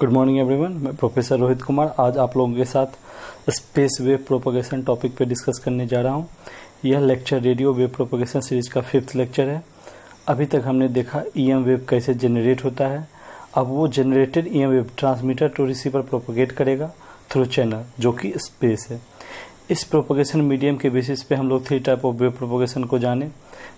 Good morning everyone, मैं professor Rohit Kumar आज आप लोगों के साथ स्पेस वेव प्रोपगेशन टॉपिक पे डिस्कस करने जा रहा हूँ। यह lecture radio wave propagation series का 5th लेक्चर है। अभी तक हमने देखा ईएम वेव कैसे जनरेट होता है। अब वो generated EM wave transmitter to receiver propagate करेगा थ्रू चैनल जो कि स्पेस है। इस प्रोपगेशन मीडियम के बेसिस पे हम लोग 3 टाइप ऑफ वेव प्रोपगेशन को जाने,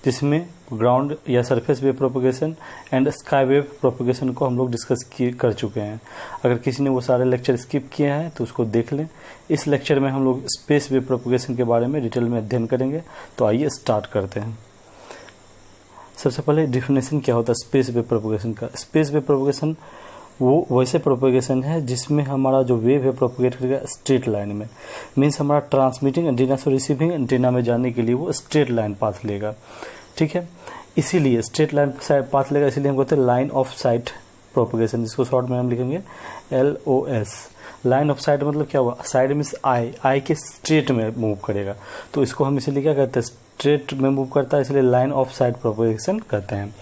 जिसमें ग्राउंड या surface wave propagation and sky wave propagation को हम लोग डिस्कस कर चुके हैं। अगर किसी ने वो सारे लेक्चर स्किप किए हैं तो उसको देख लें। इस लेक्चर में हम लोग स्पेस वेव प्रोपगेशन के बारे में डिटेल में अध्ययन करेंगे। तो आइए स्टार्ट करते हैं। सबसे पहले डिफिनेशन क्या होता है स्पेस वेव प्रोपगेशन का। स्पेस वेव प्रोपगेशन वो वैसे प्रोपगेशन है जिसमें हमारा जो वेव है प्रोपगेट करेगा स्ट्रेट लाइन में। मीन्स हमारा ट्रांसमिटिंग एंटीना से रिसीविंग एंटीना में जाने के लिए वो स्ट्रेट लाइन पाथ लेगा। ठीक है, इसीलिए स्ट्रेट लाइन पाथ लेगा, इसीलिए हम कहते हैं लाइन ऑफ साइट प्रोपगेशन, जिसको शॉर्ट में हम लिखेंगे LOS। लाइन ऑफ साइट मतलब क्या हुआ, साइड मीन्स आई के स्ट्रेट में मूव करेगा, तो इसको हम इसीलिए क्या कहते हैं स्ट्रेट में मूव करता है, इसलिए लाइन ऑफ साइट प्रोपगेशन कहते हैं।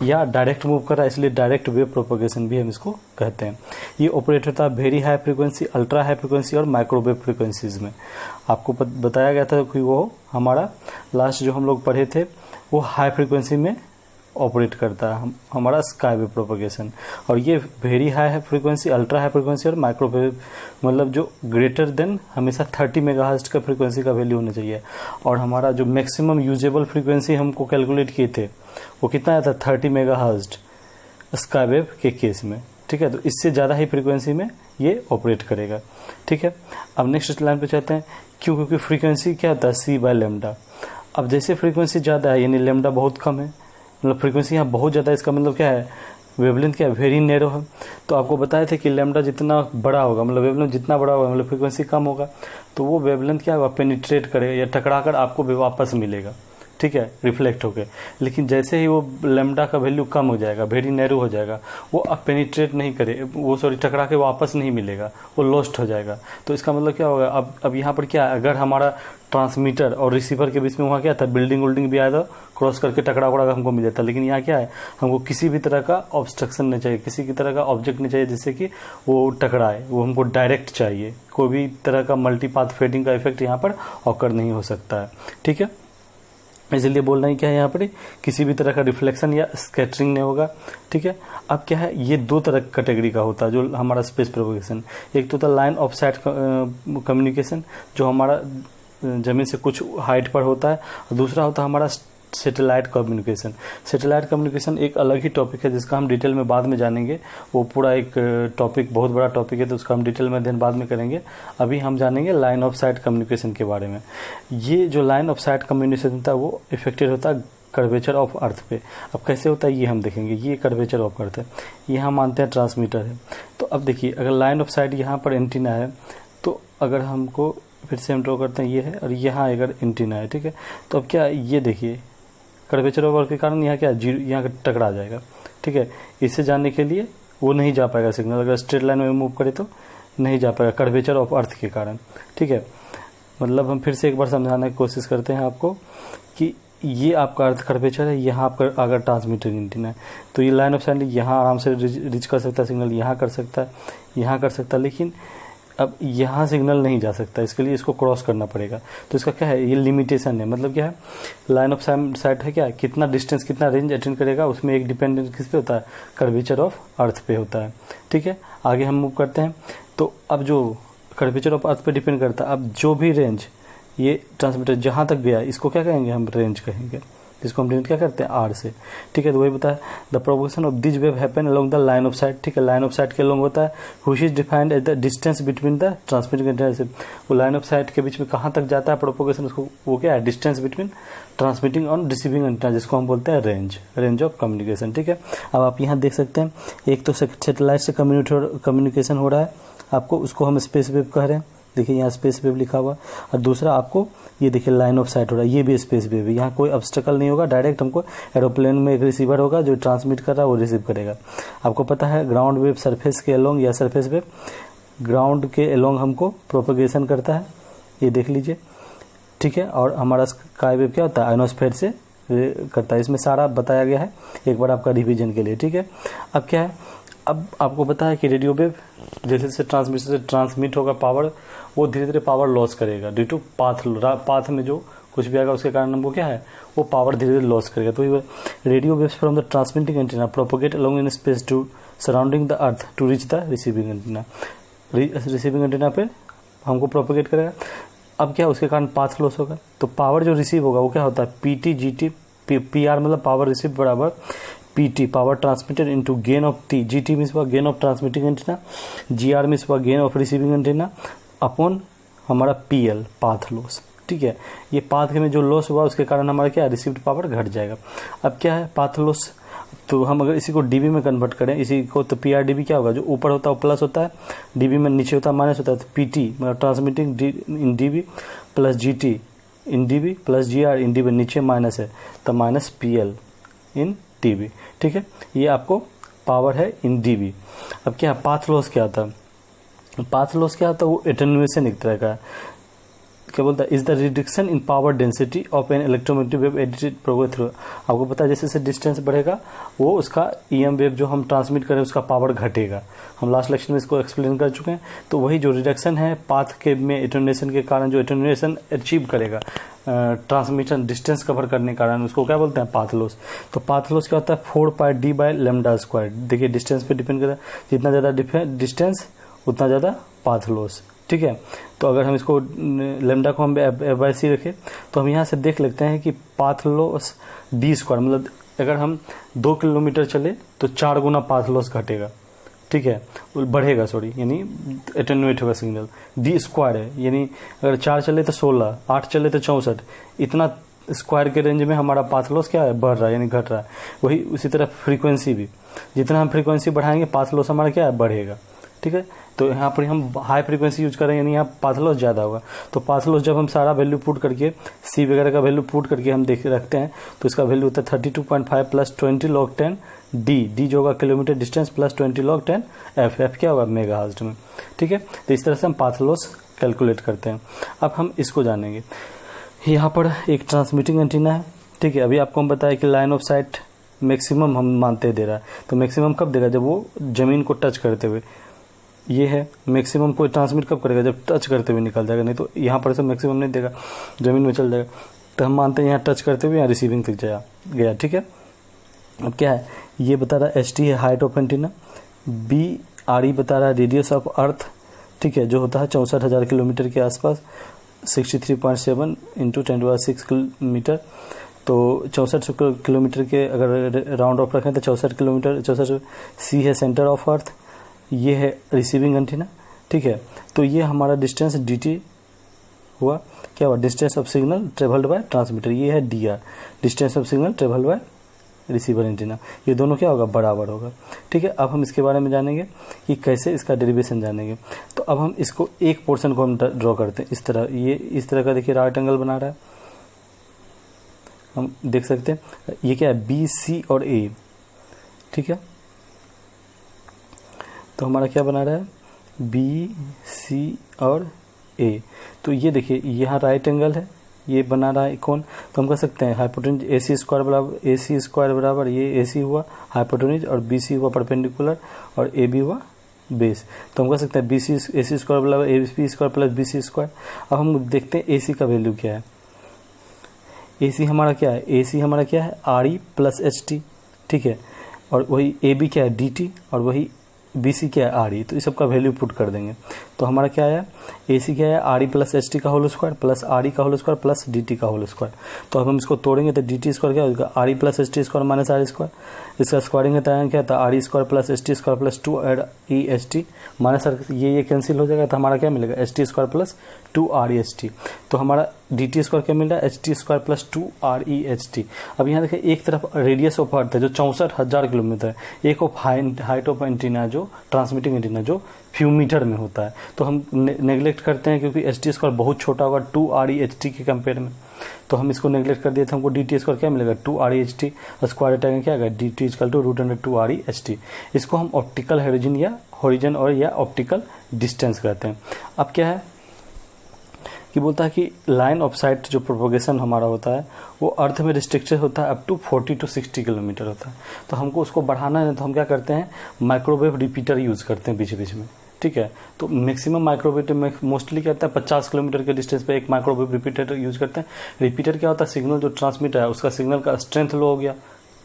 या डायरेक्ट मूव कर रहा है इसलिए डायरेक्ट वेव प्रोपगेशन भी हम इसको कहते हैं। ये ऑपरेट होता है very high frequency, ultra high frequency और माइक्रोवेव फ्रीक्वेंसीज में। आपको बताया गया था कि वो हमारा लास्ट जो हम लोग पढ़े थे वो हाई फ्रीक्वेंसी में ऑपरेट करता है हमारा स्काई वेव प्रोपगेशन। और ये very high frequency, ultra high frequency और माइक्रोवेव मतलब जो ग्रेटर देन हमेशा 30 मेगाहर्ट्ज का फ्रीक्वेंसी का वैल्यू होना चाहिए। और हमारा जो मैक्सिमम यूजेबल फ्रीक्वेंसी हमको कैलकुलेट किए थे वो कितना आया था 30 मेगाहर्ट्ज स्काई वेव के केस में। ठीक है, तो इससे ज़्यादा ही फ्रीक्वेंसी में ये ऑपरेट करेगा। ठीक है, अब नेक्स्ट लाइन पे चलते हैं। क्योंकि फ्रीक्वेंसी क्या होता है C/λ। अब जैसे फ्रीक्वेंसी ज़्यादा है यानी लैम्डा बहुत कम है, मतलब फ्रीक्वेंसी यहाँ बहुत ज़्यादा है, इसका मतलब क्या है वेवलेंथ क्या है वेरी नैरो है। तो आपको बताए थे कि लैम्डा जितना बड़ा होगा मतलब वेवलेंथ जितना बड़ा होगा मतलब फ्रीक्वेंसी कम होगा, तो वो वेवलेंथ क्या होगा पेनिट्रेट करेगा या टकरा कर आपको वापस मिलेगा। ठीक है, रिफ्लेक्ट होके। लेकिन जैसे ही वो लैम्डा का वैल्यू कम हो जाएगा, वेरी नैरो हो जाएगा, वो अब पेनिट्रेट नहीं करे, वो टकरा के वापस नहीं मिलेगा, वो लॉस्ट हो जाएगा। तो इसका मतलब क्या होगा, अब यहाँ पर क्या है, अगर हमारा ट्रांसमीटर और रिसीवर के बीच में वहाँ क्या था बिल्डिंग भी आया था क्रॉस करके टकरा उकड़ा हमको मिल जाता। लेकिन यहाँ क्या है, हमको किसी भी तरह का ऑब्स्ट्रक्शन नहीं चाहिए, किसी की तरह का ऑब्जेक्ट नहीं चाहिए जिससे कि वो टकराए, वो हमको डायरेक्ट चाहिए। कोई भी तरह का मल्टीपाथ फेडिंग का इफेक्ट यहाँ पर ऑकर नहीं हो सकता है। ठीक है, इसलिए बोल रहे हैं क्या है यहाँ पर किसी भी तरह का रिफ्लेक्शन या स्कैटरिंग नहीं होगा। ठीक है, अब क्या है, ये 2 तरह कैटेगरी का होता है जो हमारा स्पेस प्रोपगेशन। एक तो होता है लाइन ऑफ साइट कम्युनिकेशन जो हमारा ज़मीन से कुछ हाइट पर होता है, और दूसरा होता है हमारा सैटेलाइट कम्युनिकेशन। सैटेलाइट कम्युनिकेशन एक अलग ही टॉपिक है जिसका हम डिटेल में बाद में जानेंगे। वो पूरा एक टॉपिक बहुत बड़ा टॉपिक है, तो उसका हम डिटेल में अध्ययन बाद में करेंगे। अभी हम जानेंगे लाइन ऑफ साइट कम्युनिकेशन के बारे में। ये जो लाइन ऑफ साइट कम्युनिकेशन था वो इफेक्टेड होता है कर्वेचर ऑफ अर्थ पे। अब कैसे होता है ये हम देखेंगे। ये कर्वेचर ऑफ अर्थ है, ये हम मानते हैं ट्रांसमीटर है। तो अब देखिए अगर लाइन ऑफ साइट यहाँ पर एंटीना है, तो अगर हमको फिर से हम ड्रॉ करते हैं ये है और यहाँ अगर एंटीना है। ठीक है, तो अब क्या ये देखिए कर्वेचर ऑफ अर्थ के कारण यहाँ क्या जीरो यहाँ टकरा जाएगा। ठीक है, इससे जाने के लिए वो नहीं जा पाएगा सिग्नल, अगर स्ट्रेट लाइन में मूव करे तो नहीं जा पाएगा कर्वेचर ऑफ अर्थ के कारण। ठीक है, मतलब हम फिर से एक बार समझाने की कोशिश करते हैं आपको कि ये आपका अर्थ कर्वेचर है, यहाँ आपका अगर ट्रांसमीटर एंटीना है तो ये लाइन ऑफ साइट यहाँ आराम से रीच कर सकता है सिग्नल, यहाँ कर सकता है, यहाँ कर सकता है, लेकिन अब यहाँ सिग्नल नहीं जा सकता, इसके लिए इसको क्रॉस करना पड़ेगा। तो इसका क्या है, ये लिमिटेशन है। मतलब क्या है, लाइन ऑफ साइट है क्या, कितना डिस्टेंस कितना रेंज अटेंड करेगा, उसमें एक डिपेंडेंट किस पे होता है कर्वेचर ऑफ अर्थ पे होता है। ठीक है, आगे हम मूव करते हैं। तो अब जो कर्वेचर ऑफ अर्थ पे डिपेंड करता है, अब जो भी रेंज ये ट्रांसमीटर जहाँ तक गया इसको क्या कहेंगे हम रेंज कहेंगे, जिसको हम डिनोट क्या करते हैं R से। ठीक है, तो वही बताया the propagation of this wave happen along the line of sight. ठीक है, लाइन ऑफ साइट के अलोंग होता है which is defined as the distance between the transmitting antenna से। वो लाइन ऑफ साइट के बीच में कहाँ तक जाता है प्रोपगेशन, उसको वो क्या है डिस्टेंस बिटवीन ट्रांसमिटिंग और रिसीविंग एंटीना, जिसको हम बोलते हैं रेंज ऑफ कम्युनिकेशन। ठीक है, अब आप यहाँ देख सकते हैं एक तो सैटेलाइट से कम्युनिकेशन हो रहा है आपको, उसको हम स्पेस वेव कह रहे हैं। देखिए यहाँ स्पेस वेव लिखा हुआ, और दूसरा आपको ये देखिए लाइन ऑफ साइट हो रहा है, ये भी स्पेस वेव है। यहाँ कोई ऑब्स्टेकल नहीं होगा, डायरेक्ट हमको एरोप्लेन में एक रिसीवर होगा जो ट्रांसमिट कर रहा है वो रिसीव करेगा। आपको पता है ग्राउंड वेव सरफेस के अलोंग या सरफेस वेव ग्राउंड के अलोंग हमको प्रोपगेशन करता है, ये देख लीजिए। ठीक है, और हमारा स्काई वेव क्या होता है आयनोस्फेयर से करता है। इसमें सारा बताया गया है, एक बार आपका रिविजन के लिए। ठीक है, अब क्या है अब आपको पता है कि रेडियो वेव जैसे जैसे ट्रांसमिशन से ट्रांसमिट होगा पावर, वो धीरे धीरे पावर लॉस करेगा ड्यू टू पाथ में जो कुछ भी आएगा उसके कारण वो क्या है, वो पावर धीरे धीरे लॉस करेगा। तो radio waves from the transmitting antenna propagate along in space to surrounding the earth to reach the receiving antenna. Receiving antenna पे हमको प्रोपोगेट करेगा। अब क्या उसके कारण पाथ लॉस होगा, तो पावर जो रिसीव होगा वो क्या होता है, पीटी जीटी, पी आर मतलब पावर रिसीव बराबर PT power transmitted into gain of T, GT means हुआ gain of transmitting antenna, GR means हुआ gain of receiving antenna upon हमारा पीएल पाथ लॉस। ठीक है, ये पाथ में जो लॉस हुआ उसके कारण हमारा क्या रिसीव्ड पावर घट जाएगा। अब क्या है पाथ लॉस, तो हम अगर इसी को डीबी में कन्वर्ट करें इसी को, तो पी आर डीबी क्या होगा, जो ऊपर होता है वो प्लस होता है, डीबी में नीचे होता है माइनस होता है, तो पीटी मतलब ट्रांसमिटिंग इन डीबी प्लस जीटी इन डीबी प्लस जीआर इन डीबी, नीचे माइनस है तो माइनस पीएल इन टीबी। ठीक है, ये आपको पावर है इन डीबी। अब क्या पाथ लॉस क्या आता है, पाथ लॉस क्या आता है, वो एटेन्यूएशन एक तरह का है। क्या बोलता है, is the reduction in power density of an electromagnetic wave edited progress through. आपको पता है जैसे जैसे डिस्टेंस बढ़ेगा वो उसका ईएम वेव जो हम ट्रांसमिट करें उसका पावर घटेगा। हम लास्ट लेक्चर में इसको एक्सप्लेन कर चुके हैं। तो वही जो रिडक्शन है पाथ के में एटेन्यूएशन के कारण जो एटेन्यूएशन अचीव करेगा ट्रांसमिशन डिस्टेंस कवर करने के कारण उसको क्या बोलते हैं पाथ लॉस। तो पाथ लॉस क्या होता है 4πd/λ²। देखिए डिस्टेंस पे डिपेंड करता है, जितना ज़्यादा डिस्टेंस उतना ज़्यादा पाथ लॉस। ठीक है, तो अगर हम इसको लेमडा को हम f/c रखें तो हम यहाँ से देख लेते हैं कि पाथ लॉस d² मतलब अगर हम 2 किलोमीटर चले तो 4 गुना पाथ लॉस घटेगा। ठीक है, बढ़ेगा सॉरी, यानी एटेन्यूएट होगा सिग्नल। d² है, यानी अगर 4 चले तो 16, 8 चले तो 64, इतना स्क्वायर के रेंज में हमारा पाथ लॉस क्या है बढ़ रहा है यानी घट रहा है। वही उसी तरह फ्रीक्वेंसी भी, जितना हम फ्रीक्वेंसी बढ़ाएंगे पाथ लॉस हमारा क्या है बढ़ेगा। ठीक है, तो यहाँ पर हम हाई फ्रीक्वेंसी यूज करें यानी यहाँ पाथ लॉस ज़्यादा होगा। तो पाथ लॉस जब हम सारा वैल्यू पुट करके सी वगैरह का वैल्यू पुट करके हम देख रखते हैं तो इसका वैल्यू होता है 32.5 प्लस 20 log 10 डी जो होगा kilometre distance plus 20 log 10 F क्या होगा मेगा हर्ट्ज में। ठीक है, तो इस तरह से हम पाथ लॉस कैलकुलेट करते हैं। अब हम इसको जानेंगे। यहाँ पर एक ट्रांसमिटिंग एंटीना है। ठीक है, अभी आपको हम बताया कि लाइन ऑफ साइट मैक्सिमम हम मानते दे रहा है, तो मैक्सिमम कब देगा जब वो ज़मीन को टच करते हुए, ये है मैक्सिमम को ट्रांसमिट कब करेगा जब टच करते हुए निकल जाएगा, नहीं तो यहाँ पर से मैक्सिमम नहीं देगा, ज़मीन में चल जाएगा। तो हम मानते हैं यहाँ टच करते हुए यहाँ रिसीविंग तक गया। ठीक है, अब क्या है ये बता रहा है HT है हाइट ऑफ एंटीना, BRE बता रहा है रेडियस ऑफ अर्थ। ठीक है, जो होता है 64,000 किलोमीटर के आसपास, 63.7 × 10⁻⁶ किलोमीटर। तो 64 किलोमीटर के अगर राउंड ऑफ रखें तो 64 किलोमीटर, 64 C है सेंटर ऑफ अर्थ, ये है रिसीविंग एंटीना। ठीक है, तो ये हमारा डिस्टेंस dt हुआ, क्या हुआ distance of signal travelled by transmitter, ये है dr distance of signal travelled by receiver antenna. ये दोनों क्या होगा बराबर होगा। ठीक है, अब हम इसके बारे में जानेंगे कि कैसे इसका डेरिवेशन जानेंगे। तो अब हम इसको एक पोर्शन को हम ड्रॉ करते हैं इस तरह, ये इस तरह का देखिए राइट एंगल बना रहा है, हम देख सकते हैं। ये क्या है BC और A। ठीक है, तो हमारा क्या बना रहा है BC और A। तो ये देखिए यहाँ राइट एंगल है, ये बना रहा है कौन, तो हम कह सकते हैं हाइपोटेन्यूज AC² बराबर ये AC हुआ हाइपोटेन्यूज और BC हुआ परपेंडिकुलर और AB हुआ बेस। तो हम कह सकते हैं AC² बराबर AB² प्लस BC²। अब हम देखते हैं AC का वैल्यू क्या है। AC हमारा क्या है, AC हमारा क्या है RE प्लस HT। ठीक है, और वही AB क्या है DT और वही BC क्या है RE। तो इस सब का वैल्यू पुट कर देंगे तो हमारा क्या आया AC क्या है RE प्लस HT का होल स्क्वायर प्लस RE का होल स्क्वायर प्लस DT का होल स्क्वायर। तो अब हम इसको तोड़ेंगे तो DT स्क्वायर क्या होगा RE plus HT square minus RE square. इसका स्क्वायरिंग का क्या था RE square plus HT square plus 2RE minus ये कैंसिल हो जाएगा तो हमारा क्या मिलेगा HT स्क्वायर प्लस 2REHT। तो हमारा DT स्क्वायर क्या मिल रहा है HT स्क्वायर प्लस 2REHT। अब यहाँ देखिए एक तरफ रेडियस ऑफ अर्थ है जो 64,000 किलोमीटर है, एक ऑफ हाइट ऑफ एंटीना जो ट्रांसमिटिंग एंटीना जो फ्यू मीटर में होता है। तो हम नेग्लेक्ट करते हैं क्योंकि HT स्क्वायर बहुत छोटा होगा 2REHT के कंपेयर में, तो हम इसको नेग्लेक्ट कर दिए थे। हमको DT स्क्वायर क्या मिलेगा 2REHT, स्क्वायर टाइम क्या आएगा DT इक्वल टू √2REHT। इसको हम ऑप्टिकल हॉरिजन और या ऑप्टिकल डिस्टेंस कहते हैं। अब क्या है कि बोलता है कि लाइन ऑफ साइट जो प्रोपोगेशन हमारा होता है वो अर्थ में रिस्ट्रिक्टेड होता है अप टू 40 to 60 किलोमीटर होता है। तो हमको उसको बढ़ाना है तो हम क्या करते हैं, माइक्रोवेव रिपीटर यूज़ करते हैं बीच बीच में, ठीक है। तो मैक्सिमम माइक्रोवेव में मोस्टली कहता है 50 किलोमीटर के डिस्टेंस पे एक माइक्रोवेव रिपीटर यूज़ करते हैं। रिपीटर क्या होता है, सिग्नल जो ट्रांसमिट है उसका सिग्नल का स्ट्रेंथ लो हो गया,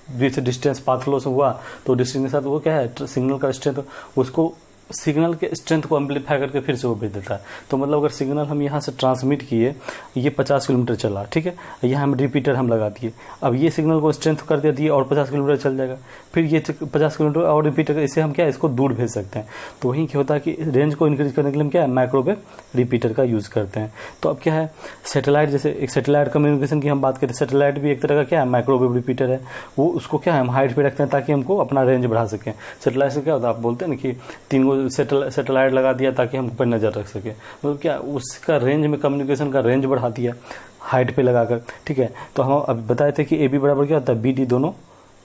विथ डिस्टेंस पाथ लो से हुआ, तो डिस्टेंस के साथ वो क्या है, सिग्नल का स्ट्रेंथ, उसको सिग्नल के स्ट्रेंथ को एम्पलीफाई करके फिर से वो भेज देता है। तो मतलब अगर सिग्नल हम यहाँ से ट्रांसमिट किए, ये 50 किलोमीटर चला, ठीक है, यहाँ हम रिपीटर हम लगा दिए, अब ये सिग्नल को स्ट्रेंथ कर दिया और 50 किलोमीटर चल जाएगा, फिर ये 50 किलोमीटर और रिपीटर, इससे हम क्या है, इसको दूर भेज सकते हैं। तो वहीं क्या होता है कि रेंज को इंक्रीज करने के लिए हम क्या है, माइक्रोवेव रिपीटर का यूज़ करते हैं। तो अब क्या है, सैटेलाइट, जैसे एक सैटेलाइट कम्युनिकेशन की हम बात करें, सैटेलाइट भी एक तरह का क्या है, माइक्रोवेव रिपीटर है। वो उसको क्या है, हम हाइट पे रखते हैं ताकि हमको अपना रेंज बढ़ा सकें। सैटेलाइट से क्या होता है, आप बोलते हैं ना कि 3 गो सैटेलाइट लगा दिया ताकि हम पर नज़र रख सके, मतलब क्या उसका रेंज में, कम्युनिकेशन का रेंज बढ़ा दिया हाइट पे लगाकर, ठीक है। तो हम अब बताए थे कि ए बी बराबर क्या होता है, बी डी, दोनों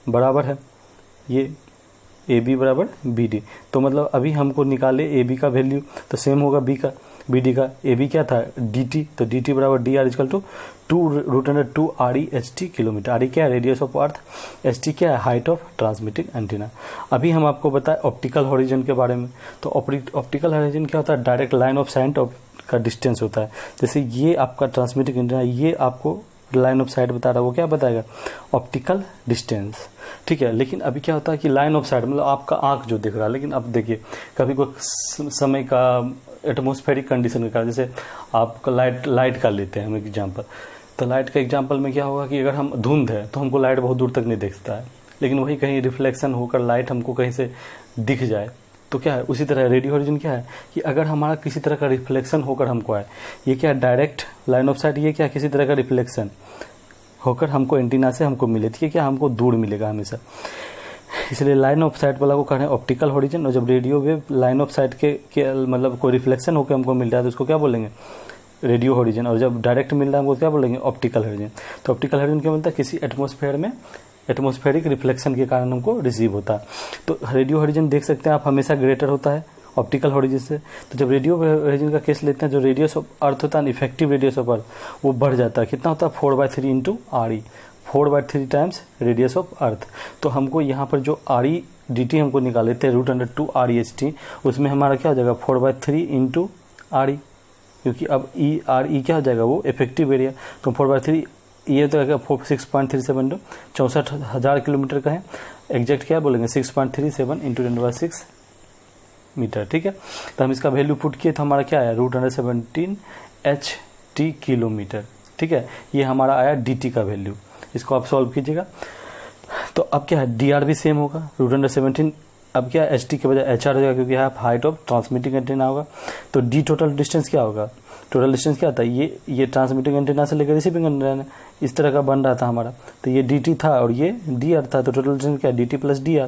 बराबर है, ये ए बी बराबर बी डी। तो मतलब अभी हमको निकाले ए बी का वैल्यू, तो सेम होगा बी का, बी डी का। ए बी क्या था, डी टी, तो डी टी बराबर D R equal to 2√2 REHT kilometre. R क्या है, radius of earth, H T क्या है, हाइट ऑफ ट्रांसमिटिंग एंटीना। अभी हम आपको बताएं ऑप्टिकल हॉरिजन के बारे में। तो ऑप्टिकल हॉरिजन क्या होता है, डायरेक्ट लाइन ऑफ साइट का डिस्टेंस होता है। जैसे ये आपका ट्रांसमिटिंग एंटीना, ये आपको लाइन ऑफ साइट बता रहा है, वो क्या बताएगा, ऑप्टिकल डिस्टेंस, ठीक है। लेकिन अभी क्या होता है कि लाइन ऑफ साइट मतलब आपका आंख जो दिख रहा है, लेकिन अब देखिए कभी कोई समय का एटमॉस्फेरिक कंडीशन के कारण, जैसे आपका लाइट का लेते हैं हम एग्जांपल, तो लाइट का एग्जांपल में क्या होगा कि अगर हम धुंध है तो हमको लाइट बहुत दूर तक नहीं दिखता है, लेकिन वही कहीं रिफ्लेक्शन होकर लाइट हमको कहीं से दिख जाए तो क्या है, उसी तरह रेडियो हॉरिजन क्या है कि अगर हमारा किसी तरह का रिफ्लेक्शन होकर हमको आए, ये क्या है, डायरेक्ट लाइन ऑफ साइट, ये क्या किसी तरह का रिफ्लेक्शन होकर हमको एंटीना से हमको मिले, ठीक है, क्या हमको दूर मिलेगा हमेशा, इसलिए लाइन ऑफ साइट वाला को कह रहे हैं ऑप्टिकल हॉरिजन। और जब radio wave line of sight के मतलब कोई रिफ्लेक्शन होकर हमको मिल रहा है तो उसको क्या बोलेंगे, रेडियो हॉरिजन। और जब डायरेक्ट मिल रहा है हमको क्या बोलेंगे, ऑप्टिकल हॉरिजन। तो ऑप्टिकल हॉरिजन क्या बोलता है, किसी एटमॉस्फेयर में एटमॉस्फेरिक रिफ्लेक्शन के कारण हमको रिसीव होता है। तो रेडियो हॉरिजन देख सकते हैं आप, हमेशा ग्रेटर होता है ऑप्टिकल हॉरिजन से। तो जब रेडियो हॉरिजन का केस लेते हैं, जो रेडियस ऑफ अर्थ होता है, इफेक्टिव रेडियस ऑफ अर्थ, वो बढ़ जाता है। कितना होता है, 4/3 into RE, 4/3 times radius of अर्थ। तो हमको यहाँ पर जो RE dt हमको निकाले थे √2 REHT, उसमें हमारा क्या हो जाएगा, 4/3 इंटू RE, क्योंकि अब RE क्या हो जाएगा, वो इफेक्टिव एरिया। तो 4/3 ये तो 6.37 64,000 किलोमीटर का है, एग्जैक्ट क्या बोलेंगे 6.37 इंटू 10⁻6 मीटर, ठीक है। तो हम इसका वैल्यू पुट किए तो हमारा क्या आया, √117 HT किलोमीटर, ठीक है। ये हमारा आया dt का वैल्यू, इसको आप सॉल्व कीजिएगा। तो अब क्या है, dr भी सेम होगा, √117, अब क्या एच टी के बजाय HR हो जाएगा, क्योंकि यहाँ हाइट ऑफ ट्रांसमिटिंग एंटीना होगा। तो डी टोटल डिस्टेंस क्या होगा, टोटल डिस्टेंस क्या था, ये ट्रांसमिटिंग एंटीना से लेकर रिसीविंग एंटीना इस तरह का बन रहा था हमारा, तो ये dt था और ये dr था। तो टोटल डिस्टेंस क्या है, dt प्लस dr।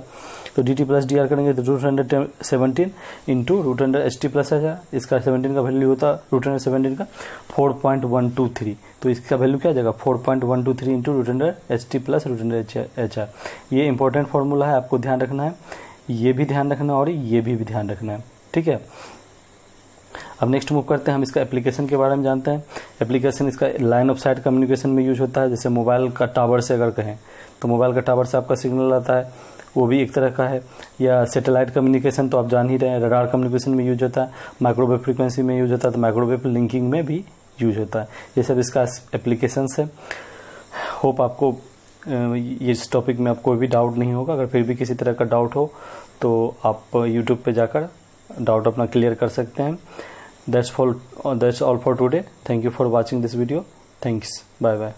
तो dt प्लस dr करेंगे तो 217 इंटू √HT प्लस है, इसका 17 का वैल्यू होता है √17 का 4.123। तो इसका वैल्यू क्या आ जाएगा, 4.123 इंटू √HT प्लस √HR। ये इंपॉर्टेंट फार्मूला है, आपको ध्यान रखना है, ये भी ध्यान रखना है और ये भी ध्यान रखना है, ठीक है। अब नेक्स्ट मूव करते हैं, हम इसका एप्लीकेशन के बारे में जानते हैं। एप्लीकेशन इसका लाइन ऑफ साइट कम्युनिकेशन में यूज होता है। जैसे मोबाइल का टावर से अगर कहें तो मोबाइल का टावर से आपका सिग्नल आता है, वो भी एक तरह का है। या सैटेलाइट कम्युनिकेशन तो आप जान ही रहे हैं, रडार कम्युनिकेशन में यूज होता है, माइक्रोवेव फ्रीक्वेंसी में यूज होता है, तो माइक्रोवेव लिंकिंग में भी यूज होता है। ये सब इसका एप्लीकेशंस है। होप आपको इस टॉपिक में आपको कोई भी डाउट नहीं होगा। अगर फिर भी किसी तरह का डाउट हो तो आप यूट्यूब पे जाकर डाउट अपना क्लियर कर सकते हैं। That's all for today. Thank you for watching this video. Thanks. Bye bye.